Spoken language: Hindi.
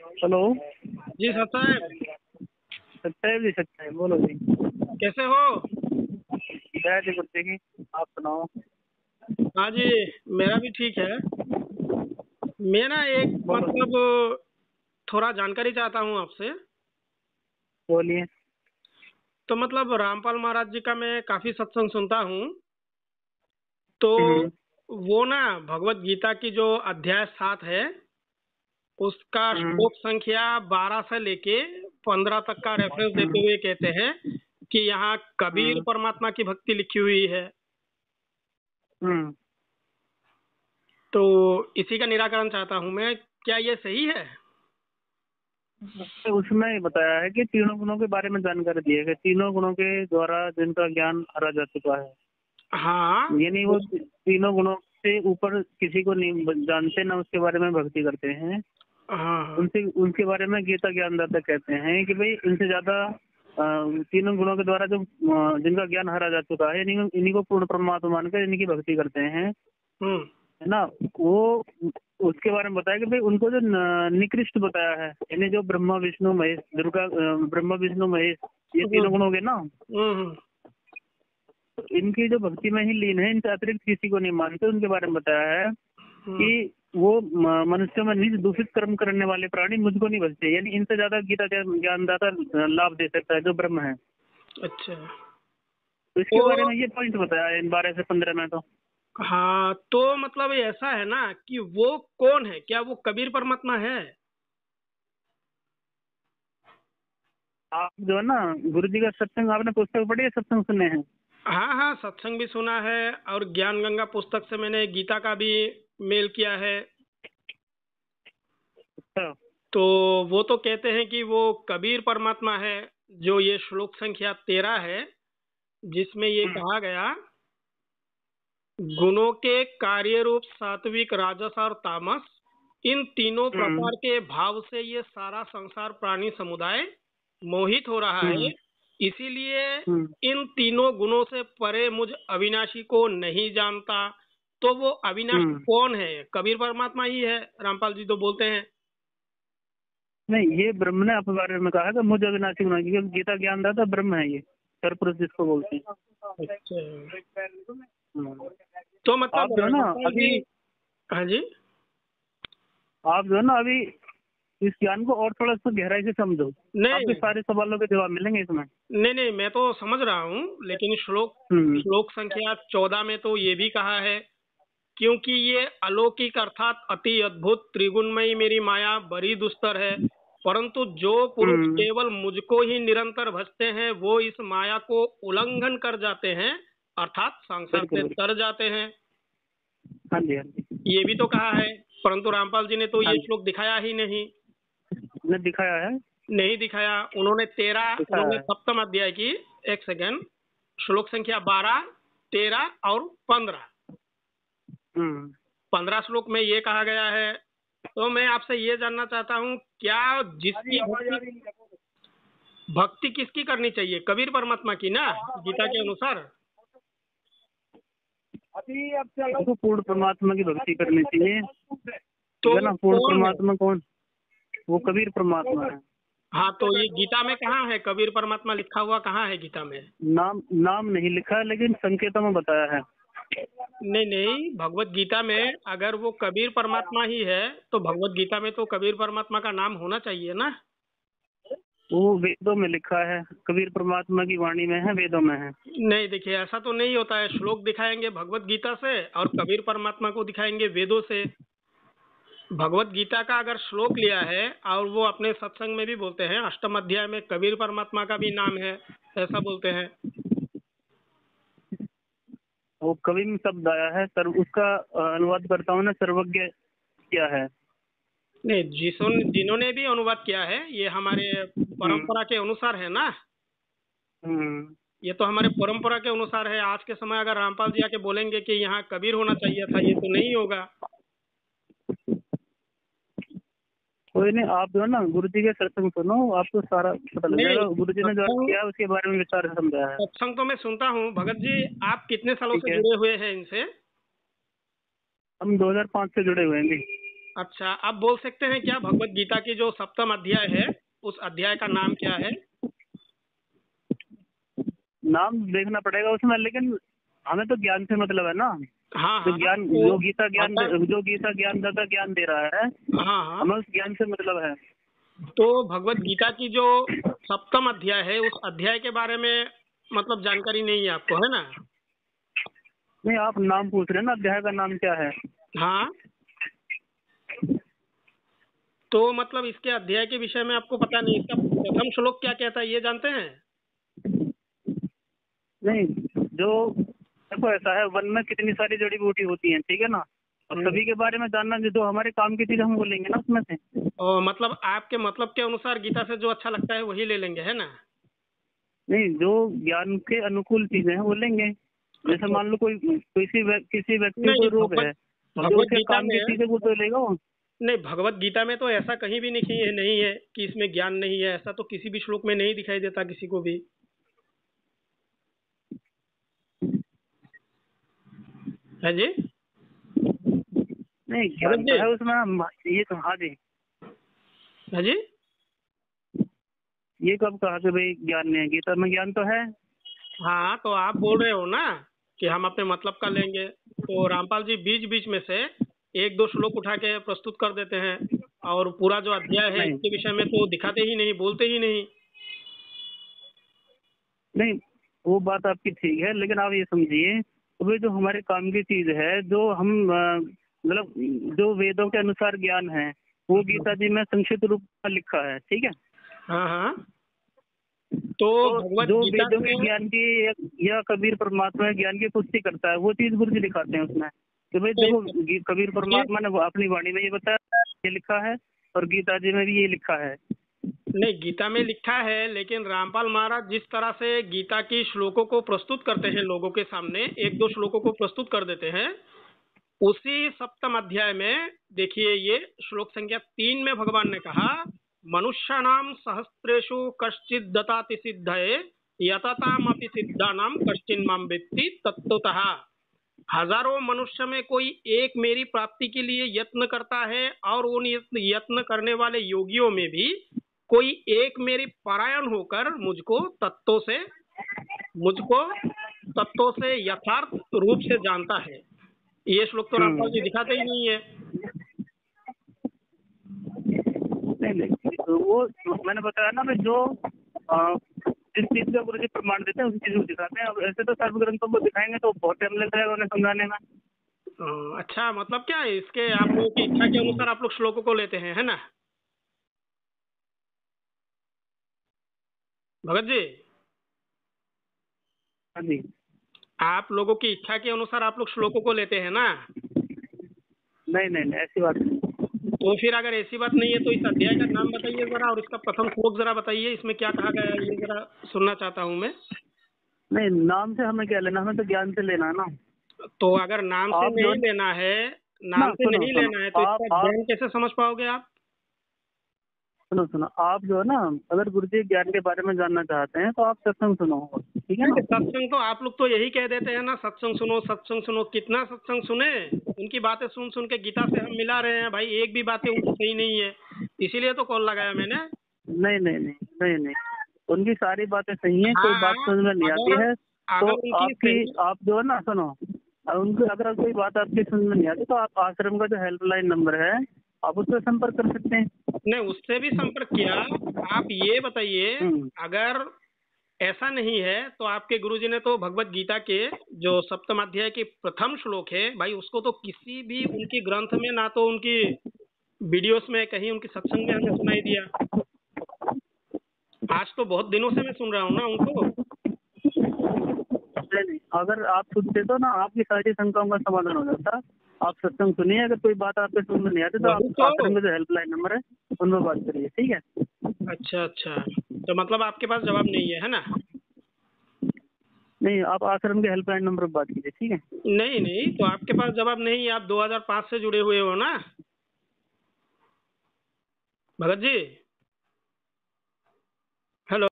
हेलो। जी साहब। सत्ताईस जी, सत्ताईस बोलो जी। कैसे हो? जय जी गुरु जी की। आप सुनाओ। हाँ जी, मेरा भी ठीक है। मैं ना एक बोलो जी। थोड़ा जानकारी चाहता हूँ आपसे। बोलिए। तो रामपाल महाराज जी का मैं काफी सत्संग सुनता हूँ। तो हम्म। वो ना भगवत गीता की जो अध्याय 7 है उसका हम्म। श्लोक संख्या 12 से लेके 15 तक का रेफरेंस देते हम्म। हुए कहते हैं कि यहाँ कबीर हम्म। परमात्मा की भक्ति लिखी हुई है। हम्म। तो इसी का निराकरण चाहता हूँ मैं, क्या ये सही है? तो उसमें ये बताया है कि तीनों गुणों के बारे में जानकारी दी है कि तीनों गुणों के द्वारा जिनका ज्ञान हरा जा चुका है। हाँ। यानी वो तीनों गुणों से ऊपर किसी को नहीं जानते, ना उसके बारे में भक्ति करते हैं। हाँ हाँ। उनसे उनके बारे में गीता ज्ञानदाता कहते हैं कि भाई इनसे ज्यादा तीनों गुणों के द्वारा जो जिनका ज्ञान हरा जा चुका है, इन्हीं को पूर्ण परमात्मा मानकर इनकी भक्ति करते हैं, हम्म। है ना। वो उसके बारे में बताया कि भाई उनको जो निकृष्ट बताया है, यानी जो ब्रह्मा विष्णु महेश दुर्गा, ब्रह्मा विष्णु महेश, ये तीनों गुण हो गए ना। हम्म। तो इनकी जो भक्ति में ही लीन है, इनसे अतिरिक्त किसी को नहीं मानते, उनके बारे में बताया है हम्म। कि वो मनुष्य में निज दूषित कर्म करने वाले प्राणी मुझको नहीं बचते। यानी इनसे ज्यादा गीता ज्ञानदाता लाभ दे सकता है जो ब्रह्म है। अच्छा। तो इसके बारे तो में ये पॉइंट बताया है इन 12 से 15 में। तो हाँ, तो ये ऐसा है ना कि वो कौन है, क्या वो कबीर परमात्मा है? आप जो है ना, गुरु जी का सत्संग आपने पुस्तक पढ़ी है, सत्संग सुने हैं? हाँ हाँ, सत्संग भी सुना है और ज्ञान गंगा पुस्तक से मैंने गीता का भी मेल किया है। अच्छा। तो वो तो कहते हैं कि वो कबीर परमात्मा है। जो ये श्लोक संख्या 13 है जिसमें ये हम्म। कहा गया, गुणों के कार्य रूप सात्विक राजस और तामस, इन तीनों हम्म। प्रकार के भाव से ये सारा संसार प्राणी समुदाय मोहित हो रहा है। हम्म। इसीलिए हम्म। इन तीनों गुणों से परे मुझ अविनाशी को नहीं जानता। तो वो अविनाशी हम्म। कौन है? कबीर परमात्मा ही है, रामपाल जी तो बोलते हैं। नहीं, ये ब्रह्म ने अपने बारे में कहा था, मुझ अविनाशी गुना, क्योंकि गीता ज्ञानदाता ब्रह्म है, ये सरपुरुष जिसको बोलते हैं। अच्छा। हम्म। तो आप जो है ना रामपाल अभी, जी। हाँ जी। आप जो है ना अभी इस ज्ञान को और थोड़ा सा गहराई से समझो। आपके नहीं सारे सवालों के जवाब मिलेंगे इसमें। नहीं नहीं, मैं तो समझ रहा हूँ, लेकिन श्लोक हम्म। श्लोक संख्या 14 में तो ये भी कहा है, क्योंकि ये अलौकिक अर्थात अति अद्भुत त्रिगुणमयी मेरी माया बड़ी दुस्तर है, परंतु जो पुरुष हम्म। केवल मुझको ही निरंतर भजते हैं वो इस माया को उल्लंघन कर जाते हैं, अर्थात संसार बिल्कुल से बिल्कुल। तर जाते हैं। हाँ जी, हाँ जी। ये भी तो कहा है, परंतु रामपाल जी ने तो हाँ ये जी, श्लोक दिखाया ही नहीं। ने दिखाया है। नहीं दिखाया। उन्होंने दिखाया है। सप्तम अध्याय की, एक सेकेंड, श्लोक संख्या 12, 13 और 15, हम्म। 15 श्लोक में ये कहा गया है। तो मैं आपसे ये जानना चाहता हूँ, क्या जिसकी भक्ति भक्ति किसकी करनी चाहिए? कबीर परमात्मा की ना, गीता के अनुसार। देखो, पूर्ण परमात्मा की भक्ति करनी चाहिए, तो ठीक है वो ना। पूर्ण कौन है? परमात्मा कौन? वो कबीर परमात्मा है। हाँ, तो ये गीता में कहाँ है? कबीर परमात्मा लिखा हुआ कहाँ है गीता में? नाम नाम नहीं लिखा है, लेकिन संकेतों में बताया है। नहीं नहीं, भगवत गीता में अगर वो कबीर परमात्मा ही है तो भगवत गीता में तो कबीर परमात्मा का नाम होना चाहिए ना। वो वेदों में लिखा है, कबीर परमात्मा की वाणी में है, वेदों में है। नहीं, देखिए ऐसा तो नहीं होता है। श्लोक दिखाएंगे भगवत गीता से और कबीर परमात्मा को दिखाएंगे वेदों से। भगवत गीता का अगर श्लोक लिया है और वो अपने सत्संग में भी बोलते हैं, अष्टम अध्याय में कबीर परमात्मा का भी नाम है, ऐसा बोलते हैं। वो कवि में शब्द आया है सर, उसका अनुवाद करता हूँ ना, सर्वज्ञ क्या है। नहीं, जिन्होंने भी अनुवाद किया है ये हमारे हम्म। परंपरा के अनुसार है ना। हम्म। ये तो हमारे परंपरा के अनुसार है। आज के समय अगर रामपाल जी आके बोलेंगे कि यहाँ कबीर होना चाहिए था, ये तो नहीं होगा। कोई नहीं, आप जो है ना गुरु जी के सत्संग सुनो, आपको सारा पता लग नहीं, जाएगा। गुरु जी ने जो सत्संग किया उसके बारे में विस्तार से समझाया है। सत्संग तो मैं सुनता हूँ। भगत जी, आप कितने सालों ठीक से है। जुड़े हुए हैं इनसे? हम 2005 से जुड़े हुए हैं जी। अच्छा, आप बोल सकते हैं क्या भगवत गीता की जो सप्तम अध्याय है उस अध्याय का नाम क्या है? नाम देखना पड़ेगा उसमें, लेकिन हमें तो ज्ञान से मतलब है ना। हाँ जो हाँ, ज्ञान, तो अगर जो गीता ज्ञानदाता ज्ञान दे रहा है, हाँ हाँ, हमें उस ज्ञान से मतलब है। तो भगवत गीता की जो सप्तम अध्याय है उस अध्याय के बारे में मतलब जानकारी नहीं है आपको, है ना? नहीं, आप नाम पूछ रहे हैं ना, अध्याय का नाम क्या है? हाँ, तो मतलब इसके अध्याय के विषय में आपको पता नहीं, इसका प्रथम श्लोक क्या कहता है ये जानते हैं? नहीं, जो देखो ऐसा है, वन में कितनी सारी जड़ी बूटी होती हैं, ठीक है ना। और सभी के बारे में जानना, जो हमारे काम की चीज हम बोलेंगे ना उसमें से। और मतलब आपके मतलब के अनुसार गीता से जो अच्छा लगता है वही ले लेंगे, है ना? नहीं, जो ज्ञान के अनुकूल चीजें हैं वो लेंगे। जैसे अच्छा, मान लो कोई किसी व्यक्ति को नहीं कोई रोग है, तो जो भगवत उसके गीता काम की में चीजें वो तो लेगा वो। नहीं, भगवत गीता में तो ऐसा कहीं भी नहीं है कि इसमें ज्ञान नहीं है, ऐसा तो किसी भी श्लोक में नहीं दिखाई देता किसी को भी। है जी? नहीं, भगत ज्ञान तो जी? है उसमें। ये तो, हाँ जी। है जी? ये कब कहा कि भाई ज्ञान नहीं है? गीता में ज्ञान तो है। हाँ, तो आप बोल रहे हो ना कि हम अपने मतलब का लेंगे, तो रामपाल जी बीच बीच में से एक दो श्लोक उठा के प्रस्तुत कर देते हैं और पूरा जो अध्याय है नहीं इसके विषय में तो दिखाते ही नहीं, बोलते ही नहीं। नहीं, वो बात आपकी ठीक है, लेकिन आप ये समझिए, तो भाई जो हमारे काम की चीज है, जो हम मतलब जो वेदों के अनुसार ज्ञान है, वो गीता जी में संक्षिप्त रूप में लिखा है, ठीक है। हाँ हाँ, तो तो भगवत जो गीता वेदों के से ज्ञान की या कबीर परमात्मा ज्ञान की पुष्टि करता है, वो चीज गुरु जी दिखाते हैं उसमें कि भाई देखो, कबीर परमात्मा ने वो अपनी वाणी में ये बताया, ये लिखा है, और गीता जी में भी ये लिखा है। नहीं, गीता में लिखा है, लेकिन रामपाल महाराज जिस तरह से गीता की श्लोकों को प्रस्तुत करते हैं लोगों के सामने, एक दो श्लोकों को प्रस्तुत कर देते हैं। उसी सप्तम अध्याय में देखिए, ये श्लोक संख्या 3 में भगवान ने कहा, मनुष्याणाम सहस्त्रेषु कश्चित् दताति सिद्धये यततामपि सिद्धानाम कश्चिन् मां वेत्ति तत्त्वतः। हजारों मनुष्य में कोई एक मेरी प्राप्ति के लिए यत्न करता है, और उन यत्न करने वाले योगियों में भी कोई एक मेरी परायण होकर मुझको तत्वों से यथार्थ रूप से जानता है। ये श्लोक तो रामपाल जी दिखाते ही नहीं है। नहीं नहीं, तो वो मैंने बताया ना भाई, जो जिस चीज का गुरु जी प्रमाण देते हैं उसी चीज को दिखाते हैं। अब ऐसे तो सर्व ग्रंथों को दिखाएंगे तो बहुत टाइम लग जाएगा उन्हें समझाने में। अच्छा, मतलब क्या है, इसके आप लोगों की इच्छा के अनुसार आप लोग श्लोकों को लेते हैं, है ना भगत जी? हाँ जी। आप लोगों की इच्छा के अनुसार आप लोग श्लोकों को लेते हैं ना? नहीं नहीं नहीं, ऐसी बात नहीं। तो फिर अगर ऐसी बात नहीं है तो इस अध्याय का नाम बताइए जरा, और इसका प्रथम श्लोक जरा बताइए, इसमें क्या कहा गया है ये जरा सुनना चाहता हूँ मैं। नहीं, नाम से हमें क्या लेना, हमें तो ज्ञान से लेना है ना। तो अगर नाम से आप जो नहीं लेना है, ना, नाम से सुनो नहीं सुनो, लेना है तो इसका आप ज्ञान कैसे समझ पाओगे आप? सुनो सुनो, आप जो है ना, अगर गुरु जी ज्ञान के बारे में जानना चाहते हैं तो आप सत्संग सुनो, ठीक है ना। नहीं, सत्संग तो आप लोग तो यही कह देते हैं ना, सत्संग सुनो सत्संग सुनो, कितना सत्संग सुने? उनकी बातें सुन सुन के गीता से हम मिला रहे हैं भाई, एक भी बातें उनकी सही नहीं है, इसीलिए तो कॉल लगाया मैंने। नहीं नहीं नहीं नहीं नहीं, उनकी सारी बातें सही हैं, कोई बात हाँ, समझ में नहीं आती अगर है तो अगर उनकी आपकी, सही, आप जो है ना सुनो, उनकी अगर कोई बात आपकी समझ में नहीं आती तो आप आश्रम का जो हेल्पलाइन नंबर है, आप उससे संपर्क कर सकते हैं। ने उससे भी संपर्क किया। आप ये बताइए, हम्म। अगर ऐसा नहीं है तो आपके गुरुजी ने तो भगवत गीता के जो सप्तम अध्याय के प्रथम श्लोक है भाई, उसको तो किसी भी उनकी ग्रंथ में, ना तो उनकी वीडियोस में, कहीं उनकी सत्संग में हमें सुनाई दिया। आज तो बहुत दिनों से मैं सुन रहा हूँ ना उनको। नहीं, अगर आप सुनते तो ना आपकी सारी शंकाओं का समाधान हो जाता। आप सत्संग सुनिए, अगर कोई बात आपके समझ में नहीं आती तो वही आप तो। आश्रम में जो हेल्पलाइन नंबर है उनमें बात करिए, ठीक है। अच्छा अच्छा, तो मतलब आपके पास जवाब नहीं है ना? नहीं, आप आश्रम के हेल्पलाइन नंबर पर बात कीजिए, ठीक है। नहीं नहीं, तो आपके पास जवाब नहीं है, आप 2005 से जुड़े हुए हो ना भगत जी?